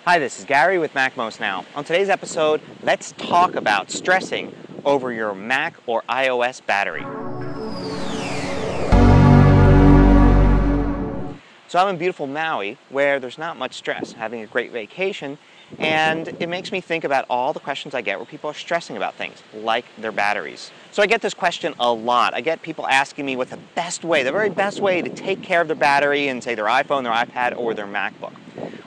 Hi, this is Gary with MacMost Now. On today's episode, let's talk about stressing over your Mac or iOS battery. So I'm in beautiful Maui, where there's not much stress, having a great vacation, and it makes me think about all the questions I get where people are stressing about things, like their batteries. So I get this question a lot. I get people asking me what's the best way, the very best way to take care of their battery in, say, their iPhone, their iPad, or their MacBook.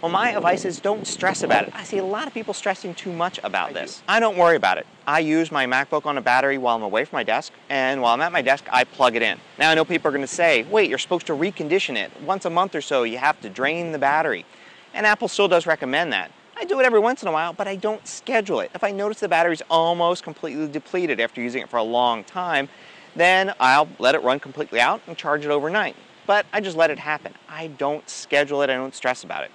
Well, my advice is don't stress about it. I see a lot of people stressing too much about this. I don't worry about it. I use my MacBook on a battery while I'm away from my desk, and while I'm at my desk, I plug it in. Now, I know people are going to say, wait, you're supposed to recondition it. Once a month or so, you have to drain the battery. And Apple still does recommend that. I do it every once in a while, but I don't schedule it. If I notice the battery's almost completely depleted after using it for a long time, then I'll let it run completely out and charge it overnight. But I just let it happen. I don't schedule it, I don't stress about it.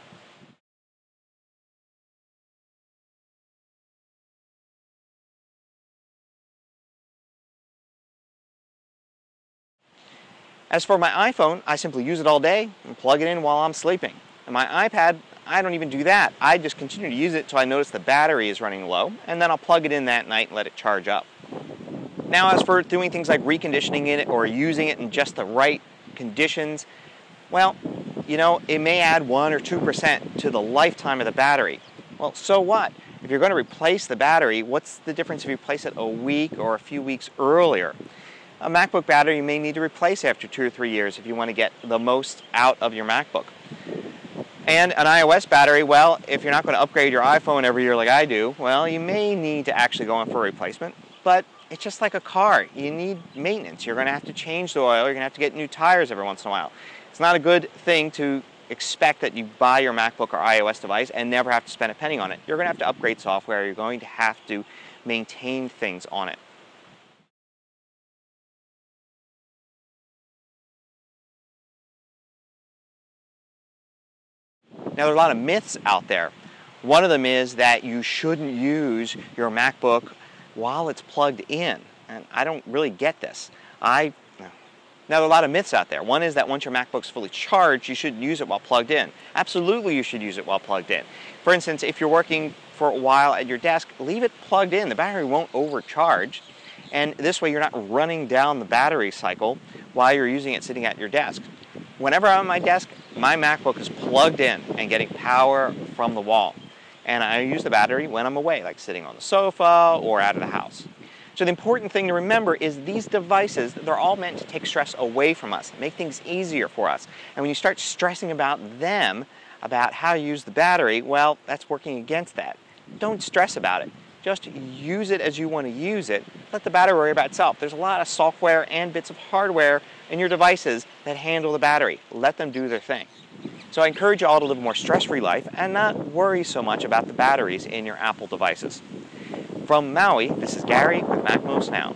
As for my iPhone, I simply use it all day and plug it in while I'm sleeping. And my iPad, I don't even do that. I just continue to use it until I notice the battery is running low, and then I'll plug it in that night and let it charge up. Now, as for doing things like reconditioning it or using it in just the right conditions, well, you know, it may add 1 or 2% to the lifetime of the battery. Well, so what? If you're going to replace the battery, what's the difference if you place it a week or a few weeks earlier? A MacBook battery you may need to replace after 2 or 3 years if you want to get the most out of your MacBook. And an iOS battery, well, if you're not going to upgrade your iPhone every year like I do, well, you may need to actually go in for a replacement. But it's just like a car. You need maintenance. You're going to have to change the oil. You're going to have to get new tires every once in a while. It's not a good thing to expect that you buy your MacBook or iOS device and never have to spend a penny on it. You're going to have to upgrade software. You're going to have to maintain things on it. Now, there are a lot of myths out there. One of them is that you shouldn't use your MacBook while it's plugged in, and I don't really get this. Now, there are a lot of myths out there. One is that once your MacBook's fully charged, you shouldn't use it while plugged in. Absolutely, you should use it while plugged in. For instance, if you're working for a while at your desk, leave it plugged in. The battery won't overcharge, and this way you're not running down the battery cycle while you're using it sitting at your desk. Whenever I'm at my desk, my MacBook is plugged in and getting power from the wall. And I use the battery when I'm away, like sitting on the sofa or out of the house. So the important thing to remember is these devices, they're all meant to take stress away from us, make things easier for us. And when you start stressing about them, about how you use the battery, well, that's working against that. Don't stress about it. Just use it as you want to use it. Let the battery worry about itself. There's a lot of software and bits of hardware in your devices that handle the battery. Let them do their thing. So I encourage you all to live a more stress-free life and not worry so much about the batteries in your Apple devices. From Maui, this is Gary with MacMost Now.